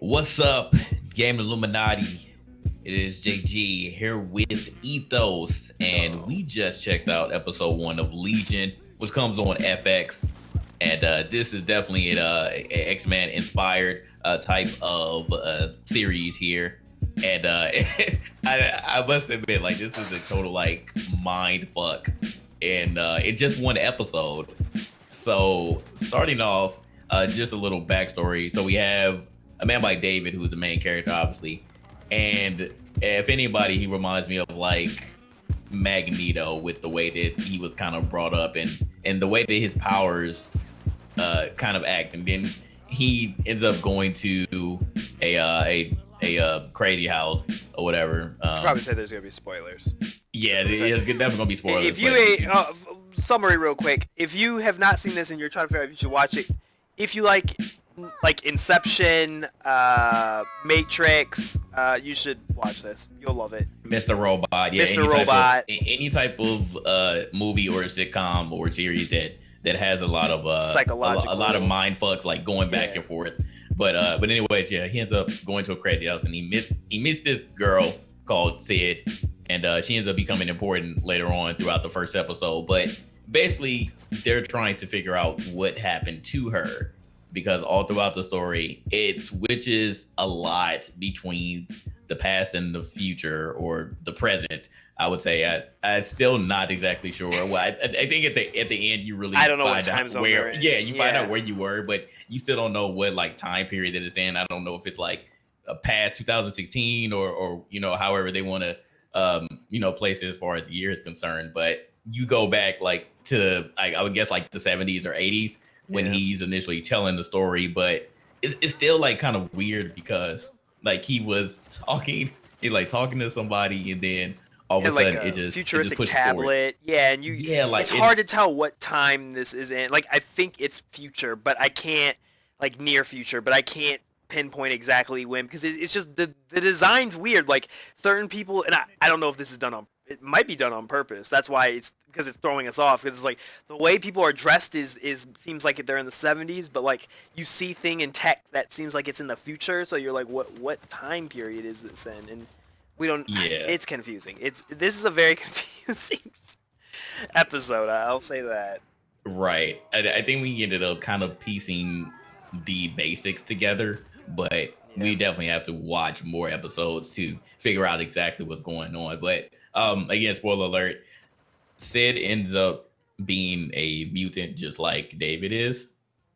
What's up, Game Illuminaughty? It is JG here with Ethos, and we just checked out episode one of Legion, which comes on FX. And this is definitely an X-Men inspired type of series here. And I must admit, like, this is a total like mind fuck, and it just one episode. So starting off, just a little backstory. So we have a man like David, who's the main character, obviously, and if anybody, he reminds me of like Magneto with the way that he was kind of brought up and the way that his powers kind of act, and then he ends up going to a crazy house or whatever. Should probably say there's gonna be spoilers. Yeah, it's definitely gonna be spoilers. If you summary real quick, if you have not seen this and you're trying to figure out if you should watch it, if you like Inception, Matrix, you should watch this. You'll love it. Mr. Robot, yeah, Mr. Robot, any type of movie or sitcom or series that has a lot of psychological, a lot of mind fucks, like going back and forth. But anyways, yeah, he ends up going to a crazy house and he meets this girl called Sid, and she ends up becoming important later on throughout the first episode. But basically, they're trying to figure out what happened to her, because all throughout the story, it switches a lot between the past and the future, or the present. I would say I'm still not exactly sure. Well, I think at the end you really I don't know find what time out zone where. in. Yeah, you find out where you were, but you still don't know what like time period that it's in. I don't know if it's like a past 2016 or however they want to place it as far as the year is concerned. But you go back like to I would guess like the 70s or 80s when he's initially telling the story, but it's still like kind of weird because like he was talking to somebody, and then all of a sudden it just futuristic pushed tablet forward. It's hard to tell what time this is in. Like, I think it's future, but I can't, like, near future, but I can't pinpoint exactly when, because it's just the design's weird. Like, certain people, and I don't know if this is done on, it might be done on purpose. That's why it's because it's throwing us off, because it's like the way people are dressed is seems like they're in the 70s, but like you see thing in tech that seems like it's in the future, so you're like, what time period is this in? And we don't. Yeah. It's confusing. This is a very confusing episode. I'll say that. Right. I think we ended up kind of piecing the basics together, but we definitely have to watch more episodes to figure out exactly what's going on. But again, spoiler alert: Sid ends up being a mutant, just like David is.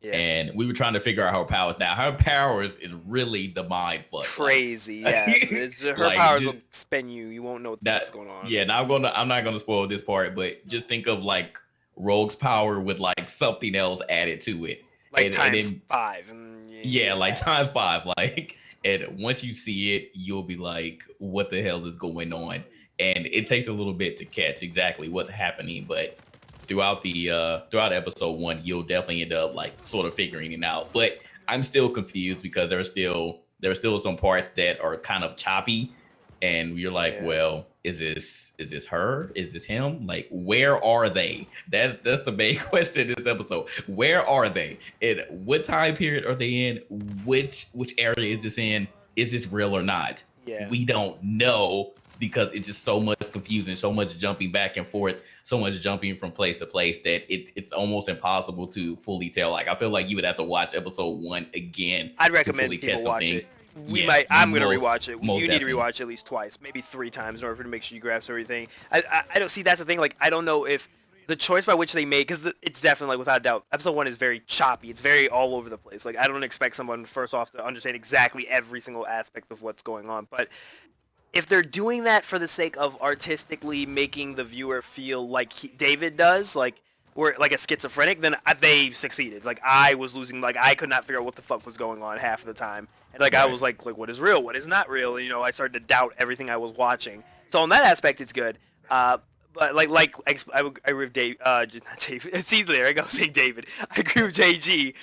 Yeah. And we were trying to figure out her powers. Now, her powers is really the mind fuck. Crazy, yeah. Her like, powers will spin you. You won't know what's going on. Yeah, now I'm not gonna spoil this part, but just think of like Rogue's power with like something else added to it. Like times 5. Yeah, like times 5. Like, and once you see it, you'll be like, what the hell is going on? And it takes a little bit to catch exactly what's happening, but throughout episode 1, you'll definitely end up like sort of figuring it out. But I'm still confused because there's still some parts that are kind of choppy, and you're like, well, is this her? Is this him? Like, where are they? That's the main question in this episode. Where are they? And what time period are they in? Which area is this in? Is this real or not? Yeah. We don't know, because it's just so much confusion, so much jumping back and forth, so much jumping from place to place that it's almost impossible to fully tell. Like, I feel like you would have to watch episode 1 again. I'd recommend people watch it. I'm going to rewatch it. You need to rewatch it at least twice, maybe 3 times, in order to make sure you grasp everything. I don't see, that's the thing. Like, I don't know if the choice by which they made, because it's definitely, like, without a doubt, episode 1 is very choppy. It's very all over the place. Like, I don't expect someone first off to understand exactly every single aspect of what's going on, but if they're doing that for the sake of artistically making the viewer feel like David does, like, or like a schizophrenic, then they succeeded. Like, I was losing, like, I could not figure out what the fuck was going on half of the time. And like, right. I was like, what is real? What is not real? And, I started to doubt everything I was watching. So on that aspect, it's good. But I agree with Dave, not David. It's either I go say David. I agree with JG.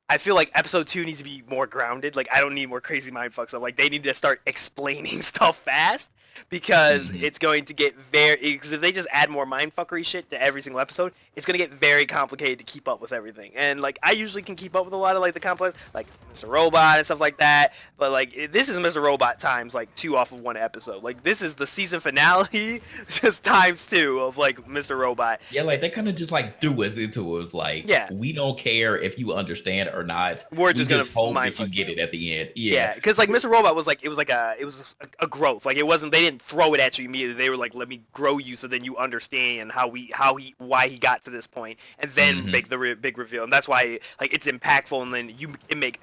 I feel like episode 2 needs to be more grounded. Like, I don't need more crazy mindfuck stuff. Like, they need to start explaining stuff fast. because it's going to get because if they just add more mindfuckery shit to every single episode, it's going to get very complicated to keep up with everything. And like I usually can keep up with a lot of like the complex, like Mr. Robot and stuff like that, but like this is Mr. Robot times like 2 off of one episode. Like this is the season finale just times 2 of like Mr. Robot. Yeah, like they kind of just like threw us into it. Like, we don't care if you understand or not. We're just gonna hope that you get it at the end. Yeah, because like Mr. Robot was like it was a growth. Like it wasn't, they didn't throw it at you immediately. They were like, let me grow you so then you understand why he got to this point, and then make the big reveal. And that's why like it's impactful, and then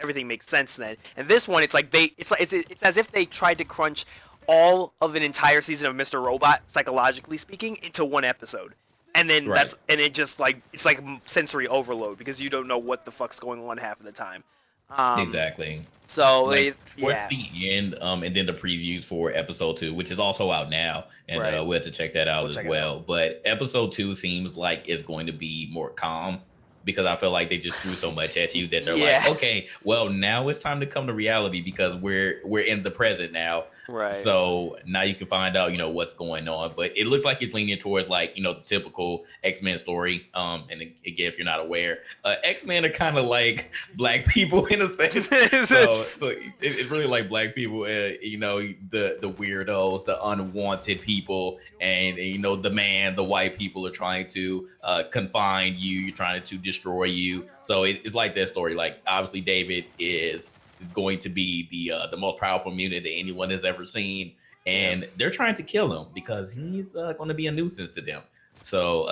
everything makes sense then. And this one, it's like it's as if they tried to crunch all of an entire season of Mr. Robot, psychologically speaking, into one episode. And then it just like it's like sensory overload because you don't know what the fuck's going on half of the time. Exactly. So towards the end, and then the previews for episode 2, which is also out now, and we'll have to check that out as well. But episode 2 seems like it's going to be more calm because I feel like they just threw so much at you that they're like, okay, well now it's time to come to reality because we're in the present now. Right. So now you can find out, what's going on. But it looks like it's leaning towards like, the typical X-Men story. And again, if you're not aware, X-Men are kind of like black people in a sense. so it's really like black people, the weirdos, the unwanted people, and the white people are trying to confine you. You're trying to destroy you. So it's like that story. Like obviously David is going to be the most powerful mutant that anyone has ever seen, and they're trying to kill him because he's going to be a nuisance to them. So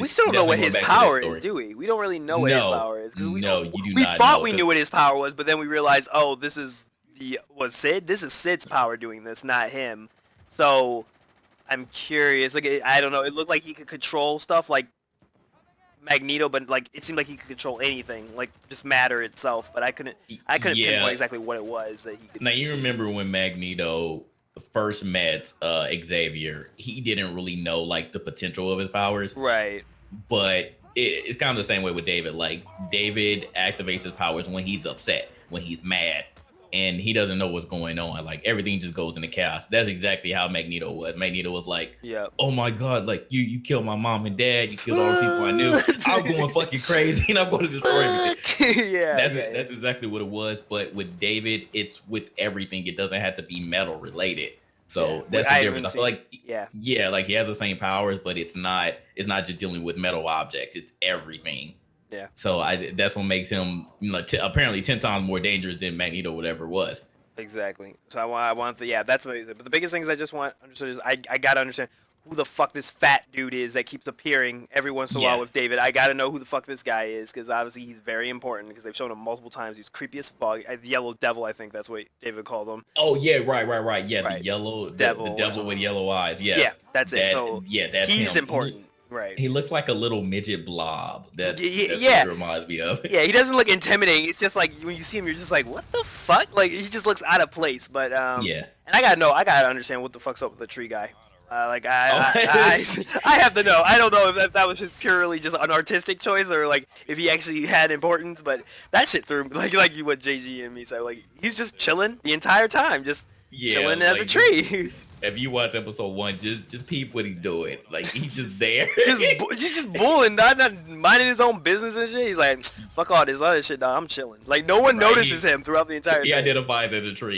we still don't know what his power is, do we? We don't really know what his power is because we thought we knew what his power was, but then we realized, oh, this is Sid. This is Sid's power doing this, not him. So I'm curious. Like I don't know. It looked like he could control stuff like Magneto, but like it seemed like he could control anything, like just matter itself. But I couldn't pinpoint exactly what it was that he could. Now you remember when Magneto first met Xavier, he didn't really know like the potential of his powers, right? But it's kind of the same way with David. Like David activates his powers when he's upset, when he's mad, and he doesn't know what's going on. Like everything just goes into chaos. That's exactly how Magneto was. Magneto was like, oh my God, like you killed my mom and dad, you killed all the people I knew. I'm going fucking crazy and I'm going to destroy everything. That's exactly what it was. But with David, it's with everything. It doesn't have to be metal related. So that's the difference. I feel like like he has the same powers, but it's not just dealing with metal objects. It's everything. Yeah. So that's what makes him, apparently 10 times more dangerous than Magneto would ever was. Exactly. So I want that's what. But the biggest things I just want understood is I gotta understand who the fuck this fat dude is that keeps appearing every once in a while with David. I gotta know who the fuck this guy is because obviously he's very important because they've shown him multiple times. He's creepy as fuck. The Yellow Devil, I think that's what David called him. Oh yeah, right. Yeah, the yellow devil, the devil with yellow eyes. Yes. Yeah, that's it. So he's important. Right. He looks like a little midget blob. That's what he reminds me of. Yeah, he doesn't look intimidating. It's just like when you see him, you're just like, what the fuck? Like he just looks out of place. But And I gotta understand what the fuck's up with the tree guy. I have to know. I don't know if that was just purely just an artistic choice or like if he actually had importance. But that shit threw me like what JG and me said. Like he's just chilling the entire time, just chilling as a tree. If you watch episode 1, just peep what he's doing. Like he's just there, just bullying, not minding his own business and shit. He's like, fuck all this other shit, dog. I'm chilling. Like no one notices him throughout the entire. He identifies as a tree.